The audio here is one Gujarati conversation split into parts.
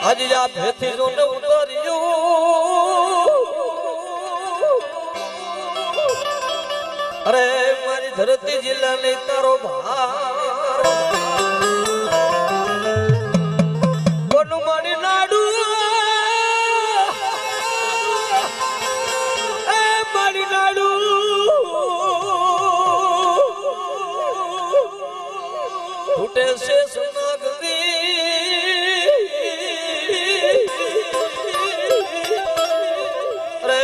આજે આ ભેથી જો ને ઉતર્યું અરે મારી ધરતી જિલ્લા ને તારો ભાર કોનું મારી નાડુ એ મારી નાડુ તૂટે છે સોનાગરી અરે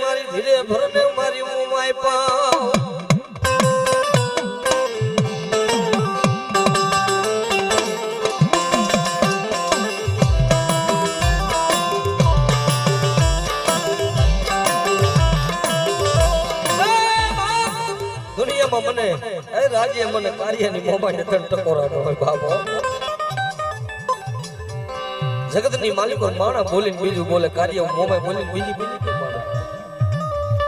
મારી ધીરે ભરને મારી મુમાય પાવ મને એ રાજ્ય મને કાર્યની મોબાઈલ ને ટકોરાનો હોય બાબો જગતની માલિકો માણા બોલીને બીજું બોલે કાર્ય મોબાઈલ બોલીને બીજી કે માણા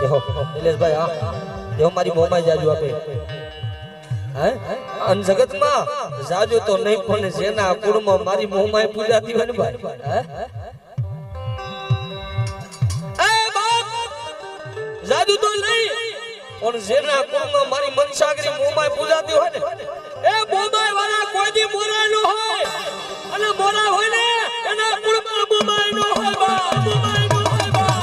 દેહો નિલેશભાઈ આ દેહો મારી મોબાઈલ જાજુ આપે હે અન જગતમાં જાજુ તો નહીં પણ જેના કુળમાં મારી મોમાય પૂજાતી હોય ને ભાઈ હે એ બાપ જાજુ તો નહીં પણ જેના કુળમાં મારી મનસાગરી મોમાય પૂજાતી હોય ને એ મોમાય વાળા કોઈ દી મોરા નો હોય અને મોરા હોય ને એના કુળમાં મોમાય નો હોય બા મોમાય નો હોય બા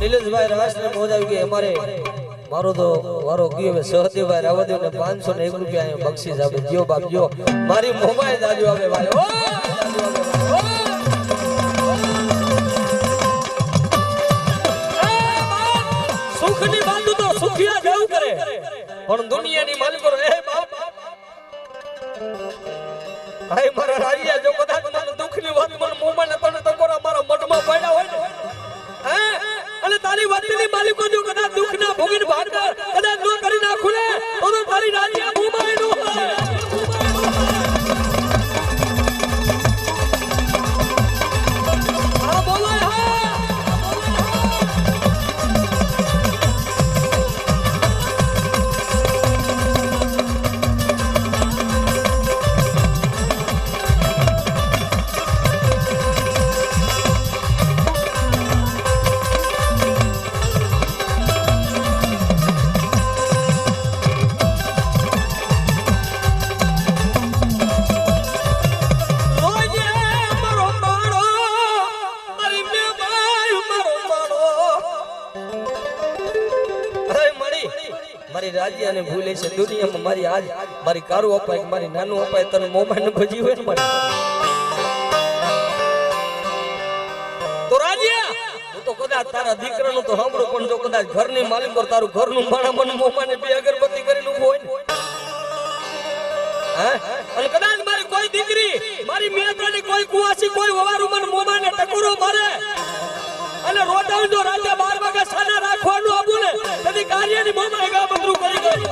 નિલેશભાઈ રાષ્ટ્ર મોજાવી કે અમારે મારો તો વારો ગયો હવે સહદેવભાઈ રાવદેવ ને 501 રૂપિયા અહીંયા બક્ષીસ આપે જીઓ બાપ જીઓ મારી મોબાઈલ જાજુ આવે ભાઈ ઓ સુખની વાતો તો સુખિયા દેવ કરે પણ દુનિયાની માલિકો એ બાપ હાય મારા રાજીયા જો કદાચ મને દુખની વાત મને મોબાઈલ ને તને તકોરા મારા મઢમાં પડ્યા હોય ને હે અને તારી વાતની માલિકો જો કદાચ દુખ ના ભોગીને ભાગ કદાચ નો કરી નાખું ને તો તારી રાજી મોબાઈલ નો હા બોલાય હા રાજ્ય અને ભૂલે છે દુનિયામાં મારી આજ મારી કારું અપાય મારી નાનું અપાય તને મોબાઈલ ભજી હોય ને મારી તો રાજ્ય હું તો કદાચ તારા દીકરાનું તો સાંભળું પણ જો કદાચ ઘરની માલિક પર તારું ઘરનું માણા મને મોબાઈલ ને બે અગરબત્તી કરીને ઉભો હોય હે અને કદાચ મારી કોઈ દીકરી મારી મેત્રાની કોઈ કુવાસી કોઈ વવારું મને મોબાઈલ ને ટકોરો મારે અને રોટાઉન જો રાતે 12 વાગે સાના રાખવાનું આબુ ને તેથી કાર્યની મોમાય ગા બધું કરી ગઈ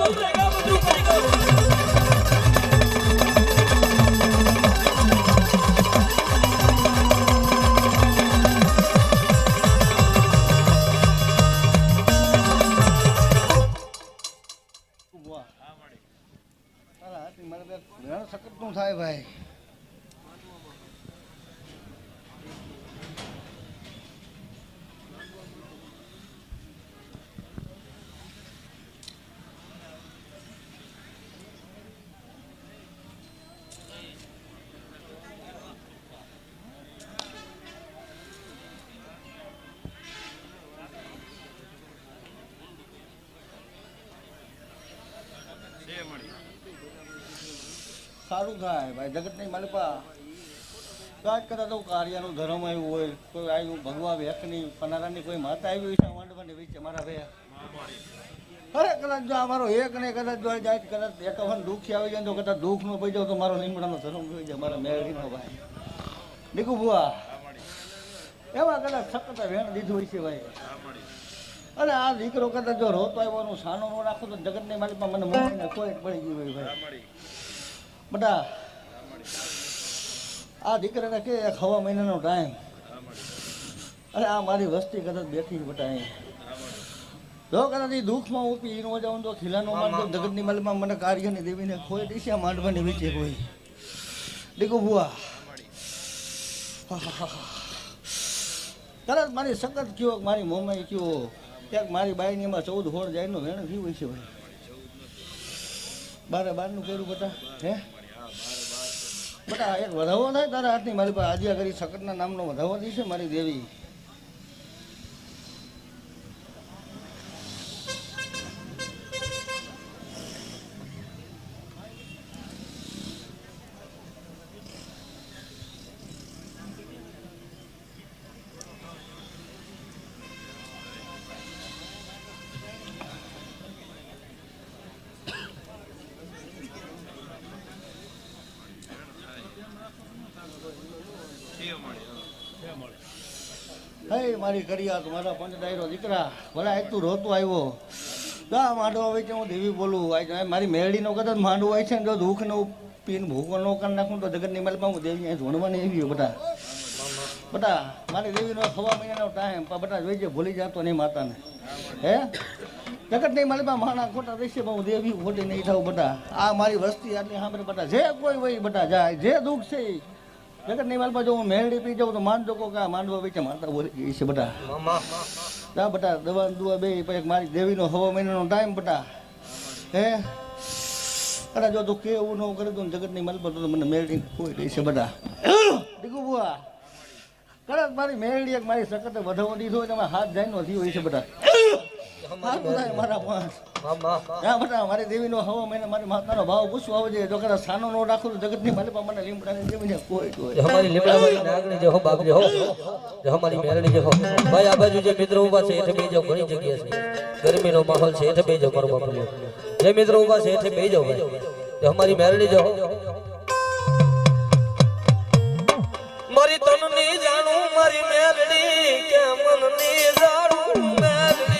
થાય ભાઈ સારું થાય ભાઈ જગતની માલિકા કાજ કરતા તો કાર્યનું ધર્મ આવ્યું હોય કોઈ આવ્યું ભગવા વ્યક્તની પનારાની કોઈ માતા આવી હોય છે માંડવાની વિશે મારા ભાઈ અરે કદાચ જો અમારો એક ને કદાચ જો જાય કદાચ એકાવન દુઃખી આવી જાય તો કદાચ દુઃખ નો પડી જાવ તો મારો લીમડાનો ધર્મ જોઈ જાય મારા મેળવીનો ભાઈ નીકુ બુઆ એવા કદાચ સકતા વેણ દીધું હોય છે ભાઈ અને આ દીકરો કદાચ જો રોતો આવ્યો સાનો નો રાખો તો જગતની માલિકમાં મને મોકલીને કોઈ પડી ગયું હોય ભાઈ બધા આ દીકરાને કે એક હવા મહિનાનો ટાઈમ, અરે આ મારી વસ્તી કદાચ બેઠી બટા અહીં જો કદાચ એ દુઃખમાં હું પી નો જાઉં તો ખીલાનો માંડો જગતની માલમાં મને કાર્યની દેવીને ખોઈ દઈશ માંડવાની વિચે કોઈ દીકુ બુઆ તરત મારી સખત કયો મારી મોમાઈ કયો ક્યાંક મારી બાઈની એમાં 14 હોળ જાય નો વેણ થયું હોય છે ભાઈ બારનું કર્યું બટા હે બટા એક વધાવો થાય તારા હાથની મારી પાસે આજ્યા કરી સખતના નામનો વધાવો દી છે મારી દેવી હે મારી કરિયા મારા પંચ ડાયરો દીકરા ભલા એક તું રોતું આવ્યો જા માંડવા હોય છે હું દેવી બોલું આ મારી મેરડીનો કદાચ માંડવો હોય છે ને જો દુઃખ ને પીને ભૂકો ન કરી નાખું તો જગતની માલમાં હું દેવી અહીં જોડવાની આવી બટા મારી દેવીનો સવા મહિનાનો ટાઈમ બટા જોઈજે ભૂલી જતો નહીં માતાને હે જગતની માલમાં માણા ખોટા રહેશે પણ હું દેવી ખોટી નહીં થાવ બટા આ મારી વસ્તી આટલી સાંભળે બટા જે કોઈ હોય બટા જાય જે દુઃખ છે જગતની માલમાં જો હું મેરડી પી જાઉં તો માનજો કહો કે આ માંડવા વચ્ચે માતા બોલી ગઈ છે બટા જા બટા દવા દુવા બે પછી મારી દેવીનો સવા મહિનાનો ટાઈમ બટા હે અરે જો તું કેવું ન કરી દઉં જગતની માલમાં તો મને મેરડી કોઈ રહી છે બટા દીકુ બુઆ કદાચ મારી મેરડી એક મારી સખતે વધાવો દીધો હોય તમે હાથ જાય નો થયો હોય છે બટા મારા પાંચ હા બટા મારી દેવીનો હવા મહિના મારી માતાનો ભાવ પૂછવા આવજે જો કદાચ સાનો નો રાખું તો જગતની માલિકા મને લીમડાની દેવીને કોઈ હમારી લીમડાવાળી નાગણી જે હો બાપજી હો જે હમારી મેરણી જે હો ભાઈ આ બાજુ જે મિત્રો ઊભા છે એટલે બેજો ઘણી જગ્યા છે ગરમીનો માહોલ છે એટલે બેજો મારો બાપજી જે મિત્રો ઊભા છે એટલે બેજો ભાઈ જે હમારી મેરણી જે હો મારી તનની જાણું મારી મેરણી કે મનની જાણું મેરણી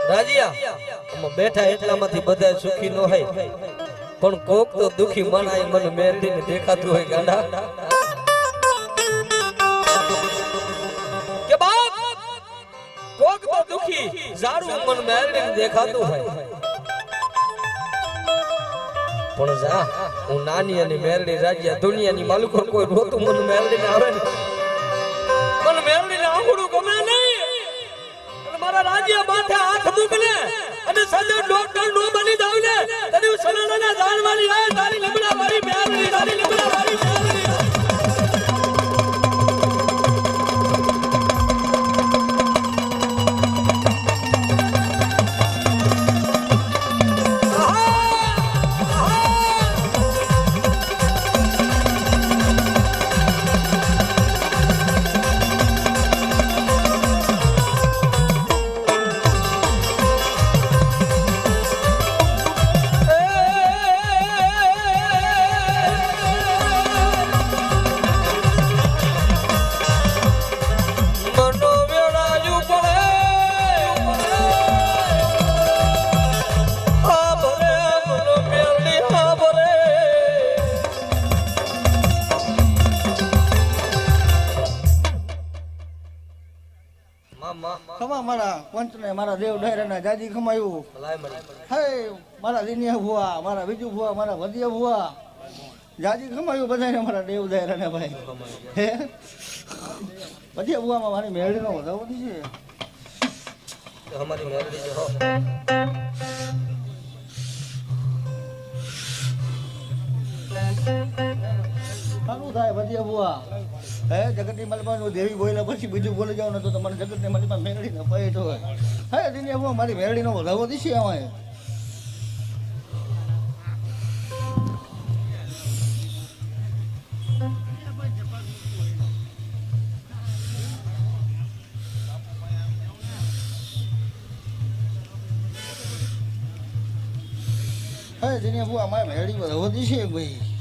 રાજીયા બેઠા એટલામાંથી બધા સુખી ન હોય પણ કોક તો દુખી મનાય મને મેરડીને દેખાતું હોય ગાંડા કે બાપ કોક તો દુખી જારું મન મેરડીને દેખાતું હોય પણ જા હું નાની અને મેરડી રાજીયા દુનિયાની માલિકો કોઈ રોતું મન મેરડીને આવે ને મન મેરડીને આંગળું ગમે નહીં મારા રાજ્ય માથે આંખ મૂકને અને સદા ડોક્ટર નો બની જાવ ને તને સનાના જાણવાની આ તારી લીમડા વાળી મેરડી તારી લીમડા વાળી મેરડી ખમા મારા પંચને મારા દેવ ડાયરાના જાજી ખમાયું હે મારા દિનિયા ભુવા મારા બીજુ ભુવા મારા વધિયા ભુવા જાજી ખમાયું બધાને મારા દેવ ડાયરાના ભાઈ હે વધિયા ભુવામાં મારી મેરડીનો વધાવો છે અમારી મેરડી જે હો સારું થાય વધિયા ભુવા હે જગતની માલમાં દેવી બોલ્યા પછી બીજું બોલી જાવ ને તો તમારે જગતની માલમાં મેરડી ન પાય તો હે દિનિયા ભુવા મારી મેરડીનો વધાવો છે આમાં હે દિનિયા ભુવા મારી મેરડી વધાવો છે ભાઈ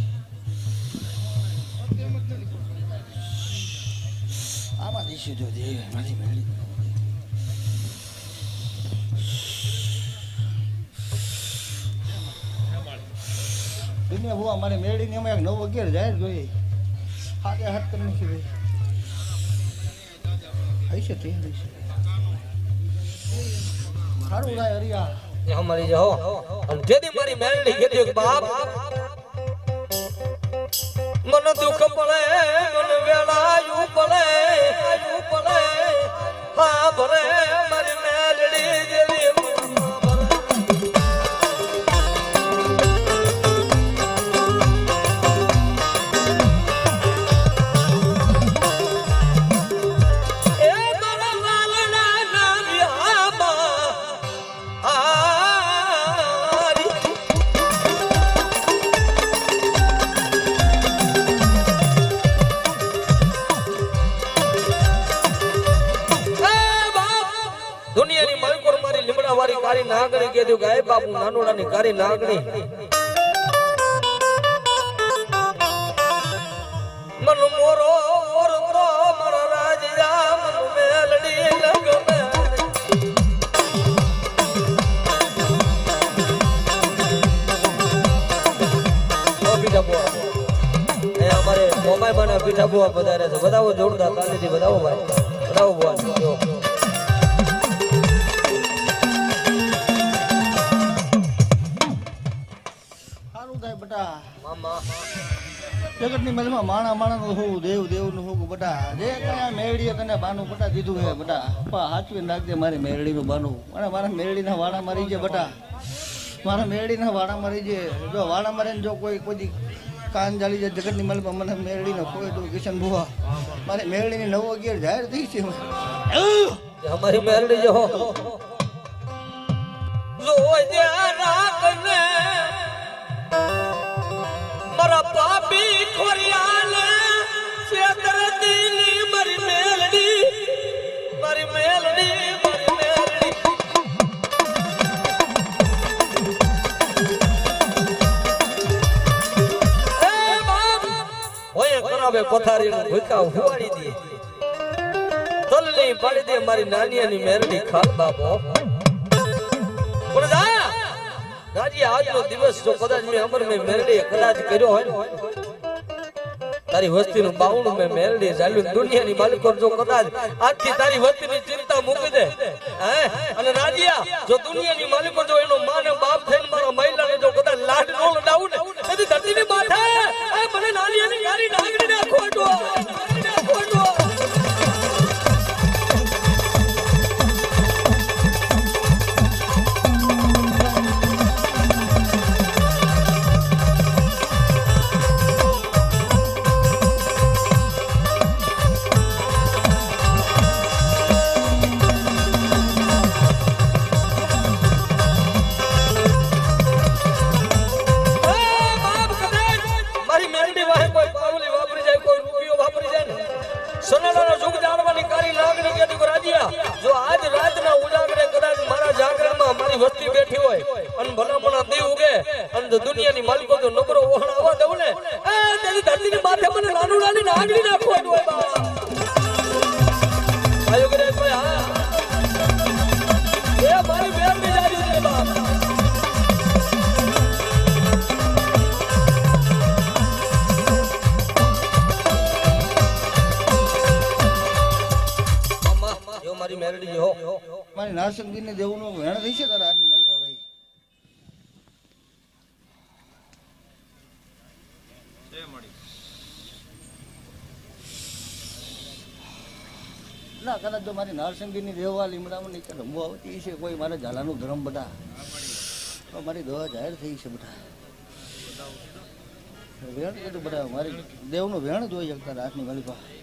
હૈશે તો દેવ મારી મેળી દુનિયા હું અમારે મેળીને એમાં 9:11 જાહેર જોઈએ હાથે હાથ કરી નાખી ભાઈ હૈશે તે હૈશે સારું થાય હરિયા એ અમારી જો અને જેદી મારી મેલડી કીધું કે બાપ મન દુઃખ પડે મન વેળાયું પડે હા ભરે મારી મેલડી જેવી કારી નાગણી કીધું કે બાપુ નાનોડાની કારી નાગણી મન મોરો ઓરતો મારા રાજા મન મેલડી લગમે ઓ બીટા બુઆ એ અમારે મોબાઈલ માં બીટા બુઆ પધારે છે બતાવો જોરદાર તાલીથી બતાવો ભાઈ બતાવો બુઆ જો જગતની મહેલમાં માણાનું હું દેવનું હું બટા જે કયા મેળડીએ તને બાનું બટા દીધું હે બટા હાચવી નાખજે મારી મેળડીનું બાનું અને મારા મેળડીના વાડા મારી છે બટા મારા મેળડીના વાડા મારી છે જો વાડા મારીને જો કોઈ કાન જાળી જાય જગતની મહેલમાં મને મેળડીને કોઈ તો કિશન બુઆ મારી મેળડીની 9:11 જાહેર થઈ છે અમારી મેળડી જો મારા પાપી ખોરિયાને છેતર દીની મારી મેલડી એ બાપ ઓય કરાવે પથારીનું ભૂકા હુવાડી દે તલની પાડી દે મારી નાનીની મેલડી ખાલ બાપો પણ રાજી આજનો દિવસ જો કદાચ મેં અમર મેં મેરડી કદાચ કર્યો હોય તારી વસ્તીનું બાવણું મેં મેરડી ચાલ્યું દુનિયાની માલિકો જો કદાચ આજથી તારી વસ્તીની ચિંતા મૂકી દે હે અને રાજીયા જો દુનિયાની માલિકો જો એનો માને બાપ થઈને મારા મહિલાને જો કદાચ લાડ નો લડાવું ને એથી ધરતીની માથે એ મને નાની ગારી નાગડી નાખો સોનાલાનો સુખ જાણવાની કારી લાગણી કેતી કો રાજીયા જો આજ રાતના ઉજાગરે કદાચ મારા જાગરણમાં મારી વસ્તી બેઠી હોય અને ભલામણા દી ઉગે અને દુનિયાની માલિકો તો નબરો ઓહણ આવવા દઉં ને એ તેની ધરતીની માથે મને નાનુડાની નાગડી નાખવાનું હોય બા આયો કરે ભાઈ હા એ મારી બેન જાજી છે બા મારી મેલડી હો મારી નારસંગીને દેવનો વેણ થઈ છે તારા હાથની મારી ભાઈ ના કદાચ જો મારી નારસંગીની દેવા લીમડામાં નહીં રમવા આવતી છે કોઈ મારા ઝાલાનું ધર્મ બધા તો મારી દવા જાહેર થઈ છે બધા વેણ કીધું બધા મારી દેવનું વેણ જોઈ શકતા હાથની મારી ભાઈ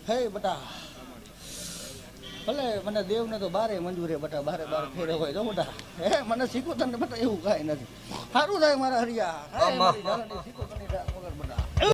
હે બટા ભલે મને દેવને તો બારે મંજૂર હે બટા બારે ફેરે હોય તો બટા હે મને શીખો તને બટા એવું કાંઈ નથી સારું થાય મારા હરિયા